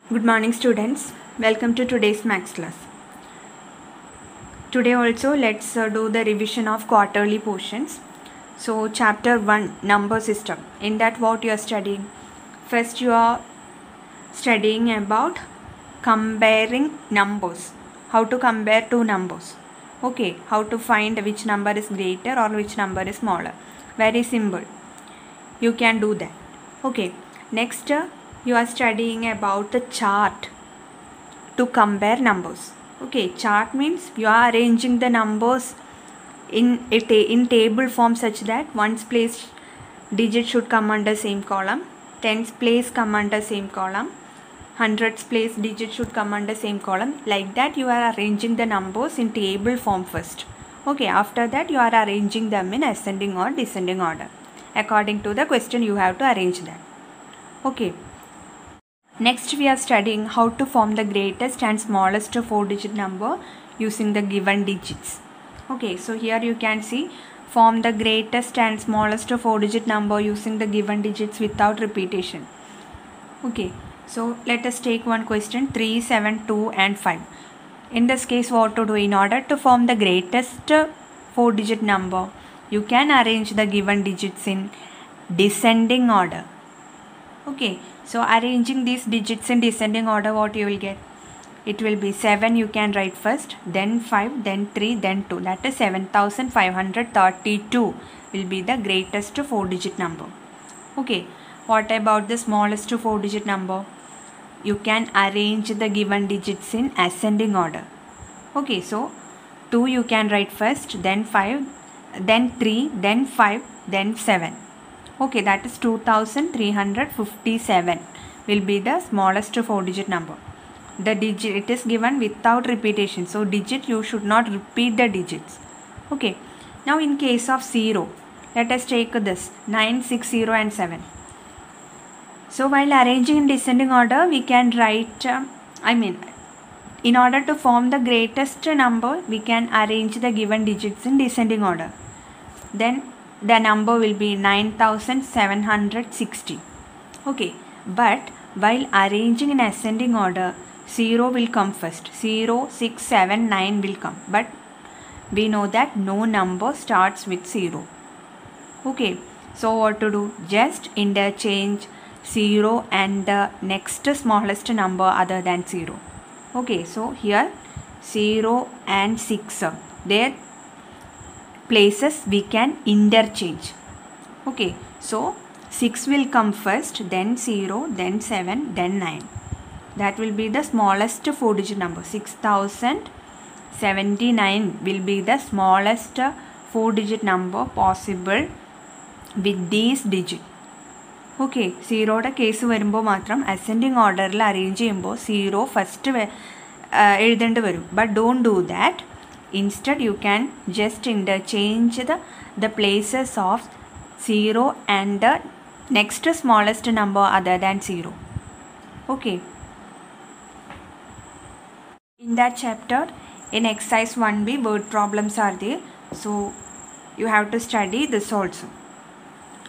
Good morning students, welcome to today's maths class. Today also let's do the revision of quarterly portions. So chapter 1 number system, in that what you are studying? First you are studying about comparing numbers, how to compare two numbers. Okay, how to find which number is greater or which number is smaller. Very simple, you can do that. Okay, next you are studying about the chart to compare numbers. Okay, chart means you are arranging the numbers in table form such that ones place digit should come under same column, tens place come under same column, hundreds place digit should come under same column. Like that you are arranging the numbers in table form first. Okay, after that you are arranging them in ascending or descending order. According to the question you have to arrange that. Okay. Next we are studying how to form the greatest and smallest 4-digit number using the given digits. Okay, so here you can see form the greatest and smallest 4-digit number using the given digits without repetition. Okay, so let us take one question 3, 7, 2 and 5. In this case what to do? In order to form the greatest 4-digit number, you can arrange the given digits in descending order. Okay, so arranging these digits in descending order, what you will get? It will be 7 you can write first, then 5, then 3, then 2. That is 7532 will be the greatest 4-digit number. Okay, what about the smallest 4-digit number? You can arrange the given digits in ascending order. Okay, so 2 you can write first, then 5, then 3, then 5, then 7. Okay, that is 2357 will be the smallest 4-digit number. The digit, it is given without repetition. So digit you should not repeat the digits. Okay, now in case of 0, let us take this 9, 6, 0 and 7. So while arranging in descending order, we can write, in order to form the greatest number, we can arrange the given digits in descending order. Then the number will be 9760. Okay, but while arranging in ascending order, 0 will come first. 0, 6, 7, 9 will come. But we know that no number starts with 0. Okay, so what to do? Just interchange 0 and the next smallest number other than 0. Okay, so here 0 and 6, their places we can interchange. Okay, so 6 will come first, then 0, then 7, then 9. That will be the smallest 4-digit number. 6079 will be the smallest 4-digit number possible with these digits. Okay, 0 case varumbo matram ascending order la arrange cheyumbo 0 first ezhudende varum. But don't do that. Instead you can just interchange the places of 0 and the next smallest number other than 0. Okay. In that chapter, in exercise 1b, word problems are there. So you have to study this also.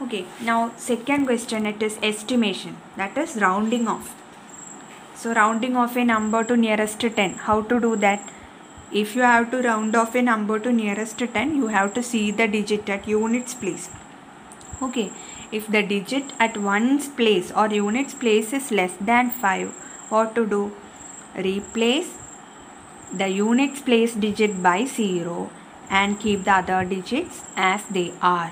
Okay. Now second question, it is estimation. That is rounding off. So rounding off a number to nearest 10. How to do that? If you have to round off a number to nearest 10, you have to see the digit at units place. Okay, if the digit at ones place or units place is less than 5, what to do? Replace the units place digit by 0 and keep the other digits as they are.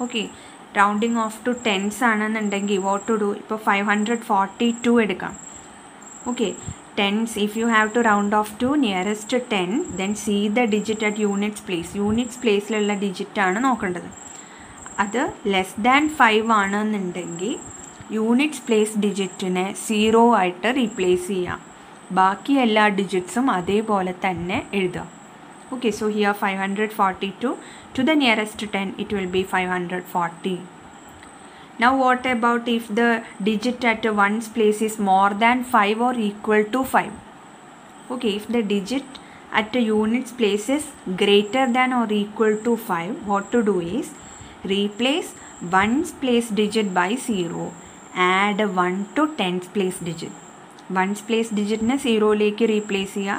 Okay, rounding off to tens aanannundengil what to do? Ipo 542 edukam. Okay, tens, if you have to round off to nearest 10, then see the digit at units place. Units place lulla digit aanu nokkandathu. Adu less than 5 aanannundengil units place digit ne 0 ആയിട്ട് replace ചെയ്യാം. ബാക്കി എല്ലാ digitsum അതേപോലെ തന്നെ എഴുതാം. Okay, so here 542 to the nearest 10 it will be 540. Now what about if the digit at ones place is more than 5 or equal to 5? Okay, if the digit at a units place is greater than or equal to 5, what to do is replace ones place digit by 0, add 1 to tens place digit. Ones place ഡിജിറ്റിനെ സീറോയിലേക്ക് replace ചെയ്യുക,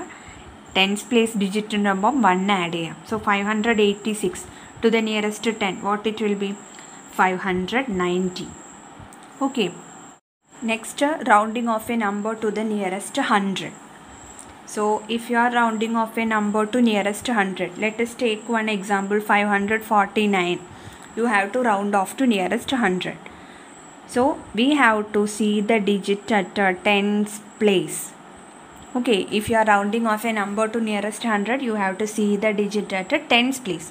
tens place ഡിജിറ്റിൻ്റെ ഒപ്പം 1 add ചെയ്യാം. So 586 to the nearest 10, what it will be? 590. Okay. Next, rounding off a number to the nearest 100. So if you are rounding off a number to nearest 100, let us take one example, 549. You have to round off to nearest 100. So we have to see the digit at tens place. Okay, if you are rounding off a number to nearest 100, you have to see the digit at a tens place.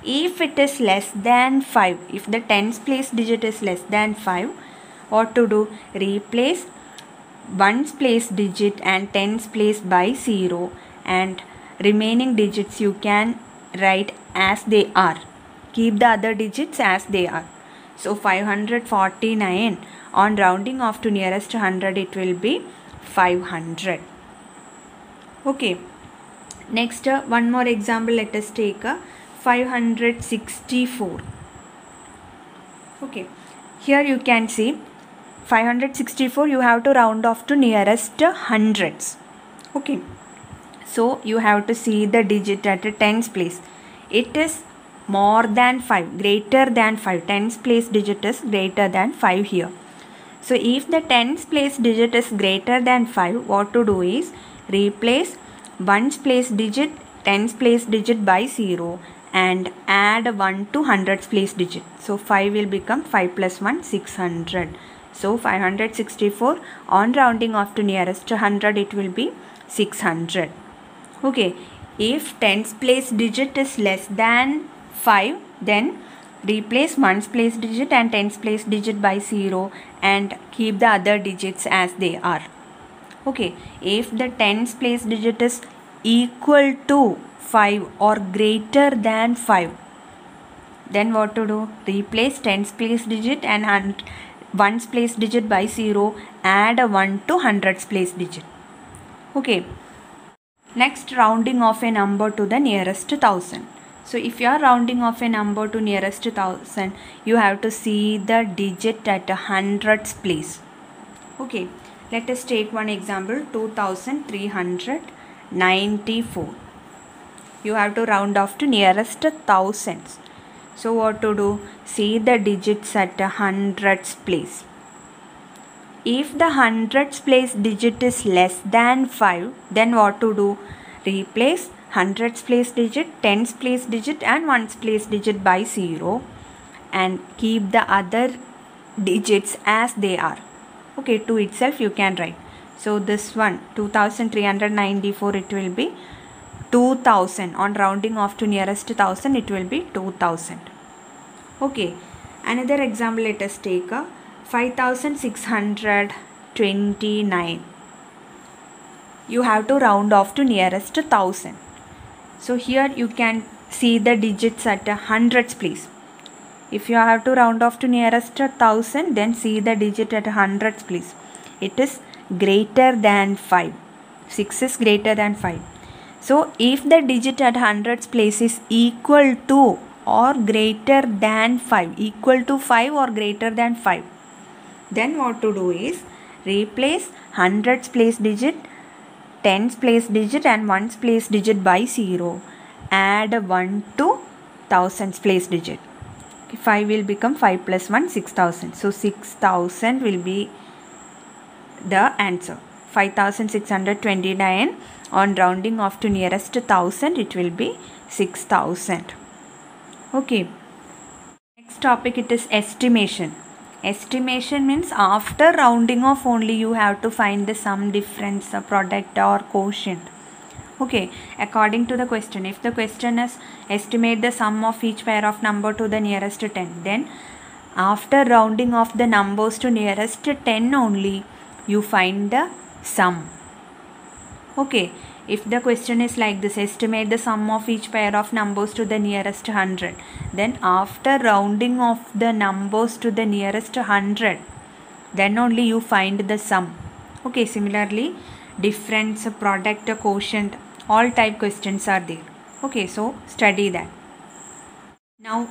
If it is less than 5, if the tens place digit is less than 5, what to do? Replace ones place digit and tens place by 0, and remaining digits you can write as they are. Keep the other digits as they are. So 549, on rounding off to nearest 100, it will be 500. Okay. Next, one more example, let us take 564. Okay. Here you can see 564, you have to round off to nearest hundreds. Okay. So you have to see the digit at a tens place. It is more than 5, greater than 5. Tens place digit is greater than 5 here. So if the tens place digit is greater than 5, what to do is replace ones place digit, tens place digit by 0, and add 1 to hundreds place digit. So 5 will become 5 plus 1, 600. So 564, on rounding off to nearest 100, it will be 600. Okay. If tens place digit is less than 5, then replace ones place digit and tens place digit by 0, and keep the other digits as they are. Okay. If the tens place digit is equal to 5 or greater than 5, then what to do? Replace tens place digit and ones place digit by 0, add a 1 to hundreds place digit. Okay. Next, rounding off a number to the nearest 1000. So if you are rounding off a number to nearest 1000, you have to see the digit at a hundreds place. Okay. Let us take one example, 2394. You have to round off to nearest thousands. So what to do? See the digits at a hundreds place. If the hundreds place digit is less than 5, then what to do? Replace hundreds place digit, tens place digit and ones place digit by 0, and keep the other digits as they are. Okay, 2 itself you can write. So this one, 2394, it will be 2000. On rounding off to nearest 1000, it will be 2000. Okay. Another example, let us take 5629. You have to round off to nearest 1000. So here you can see the digits at a hundreds place. If you have to round off to nearest 1000, then see the digit at a hundreds place. It is greater than 5. 6 is greater than 5. So if the digit at hundreds place is equal to or greater than 5, equal to 5 or greater than 5, then what to do is replace hundreds place digit, tens place digit and ones place digit by 0, add 1 to thousands place digit. 5 will become 5 plus 1, 6000. So 6000 will be the answer. 5629, on rounding off to nearest 1000, it will be 6000. Okay. Next topic, it is estimation. Estimation means after rounding off only you have to find the sum, difference, product or quotient. Okay, according to the question, if the question is estimate the sum of each pair of number to the nearest 10, then after rounding off the numbers to nearest 10 only you find the sum. Okay, if the question is like this, estimate the sum of each pair of numbers to the nearest 100, then after rounding off the numbers to the nearest 100, then only you find the sum. Okay, similarly difference, product, quotient, all type questions are there. Okay, so study that. Now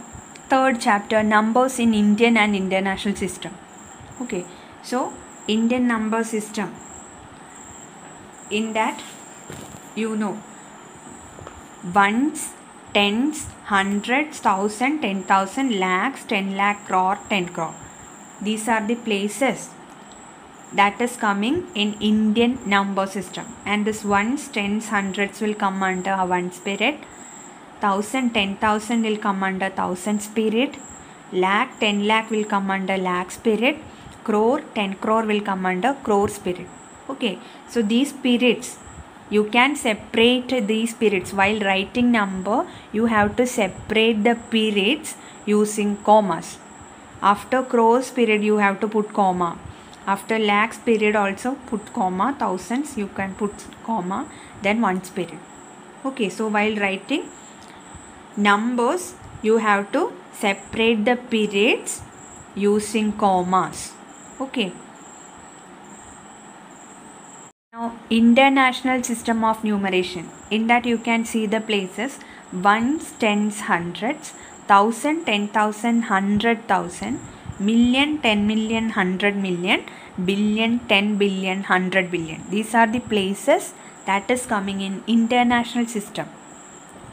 third chapter, numbers in Indian and international system. Okay, so Indian number system. In that, you know, ones, tens, hundreds, thousand, 10,000, lakhs, 10 lakh, crore, 10 crore. These are the places that is coming in Indian number system, and this ones, tens, hundreds will come under one spirit, 1,000, 10,000 will come under thousand spirit, lakh, 10 lakh will come under lakh spirit, crore, 10 crore will come under crore spirit. Okay, so these spirits, you can separate these spirits while writing number. You have to separate the periods using commas. After crores period you have to put comma. After lakhs period also put comma. Thousands you can put comma. Then ones period. Okay, so while writing numbers you have to separate the periods using commas. Okay. Now, international system of numeration. In that you can see the places ones, tens, hundreds, 1,000, 10,000, 100,000, million, 10 million, 100 million, billion, 10 billion, 100 billion. These are the places that is coming in international system.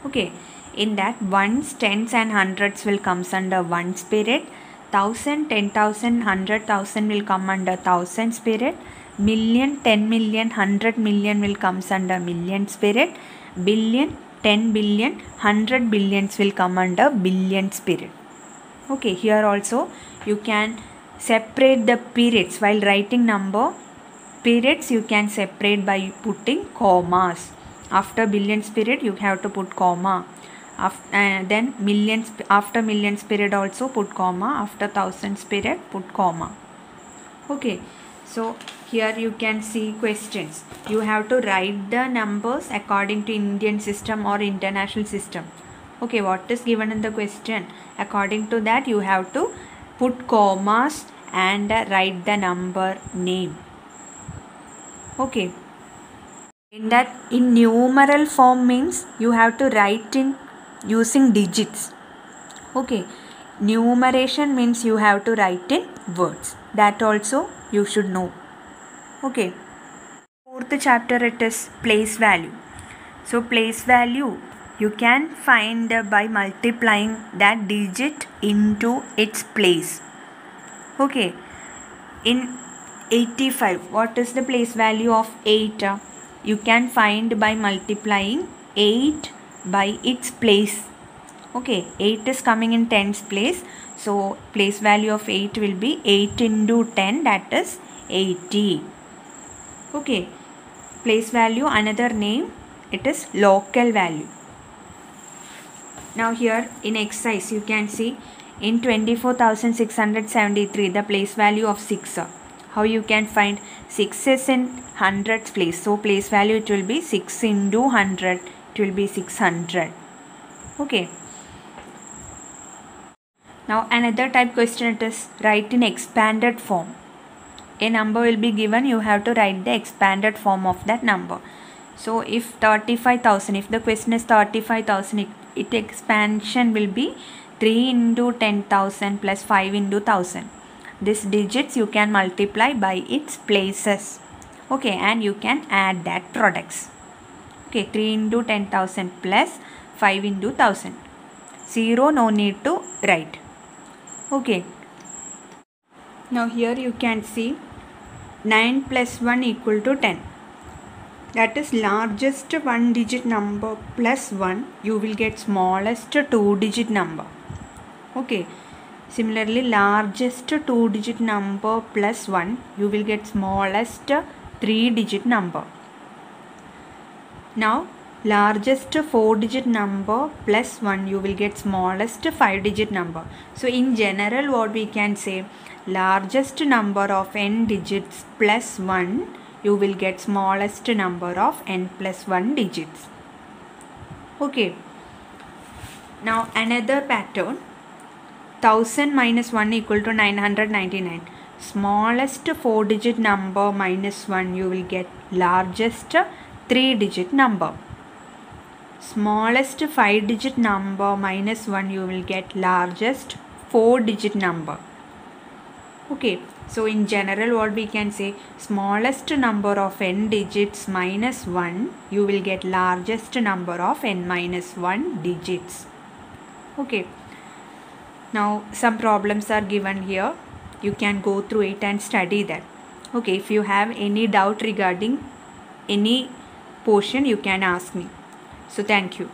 Okay, in that ones, tens and hundreds will comes under one spirit, 1,000, 10,000, 100,000 will come under thousand spirit, million, 10 million, 100 million will comes under million spirit, billion, 10 billion, 100 billions will come under billion spirit. Okay, here also you can separate the periods while writing number. Periods you can separate by putting commas. After billion spirit you have to put comma. Then millions, after million spirit also put comma. After thousand spirit put comma. Okay, so here you can see questions. You have to write the numbers according to Indian system or international system. Okay, what is given in the question? According to that you have to put commas and write the number name. Okay. In that, in numeral form means you have to write in using digits. Okay. Numeration means you have to write in words. That also you should know. Okay. Fourth chapter, it is place value. So place value you can find by multiplying that digit into its place. Okay. In 85, what is the place value of 8? You can find by multiplying 8 by its place. Okay, 8 is coming in tens place. So place value of 8 will be 8 into 10, that is 80. Okay, place value, another name, it is local value. Now here in exercise you can see in 24,673 the place value of 6. How you can find? 6 is in hundreds place. So place value it will be 6 into 100. It will be 600. Okay. Now another type question, it is write in expanded form. A number will be given, you have to write the expanded form of that number. So if 35,000, if the question is 35,000, its expansion will be 3 into 10,000 plus 5 into 1,000. This digits you can multiply by its places. Okay, and you can add that products. Okay, 3 into 10,000 plus 5 into 1,000. 0 no need to write. Okay. Now here you can see 9 plus 1 equal to 10. That is largest one digit number plus 1, you will get smallest 2 digit number. Okay. Similarly, largest 2 digit number plus 1, you will get smallest 3 digit number. Now largest 4 digit number plus 1, you will get smallest 5 digit number. So in general what we can say, largest number of n digits plus 1, you will get smallest number of n plus 1 digits. Okay. Now another pattern, 1000 minus 1 equal to 999. Smallest 4 digit number minus 1, you will get largest 3 digit number. Smallest 5 digit number minus 1, you will get largest 4 digit number. Okay, so in general what we can say, smallest number of n digits minus 1, you will get largest number of n minus 1 digits. Okay, now some problems are given here. You can go through it and study that. Okay, if you have any doubt regarding any portion, you can ask me. So thank you.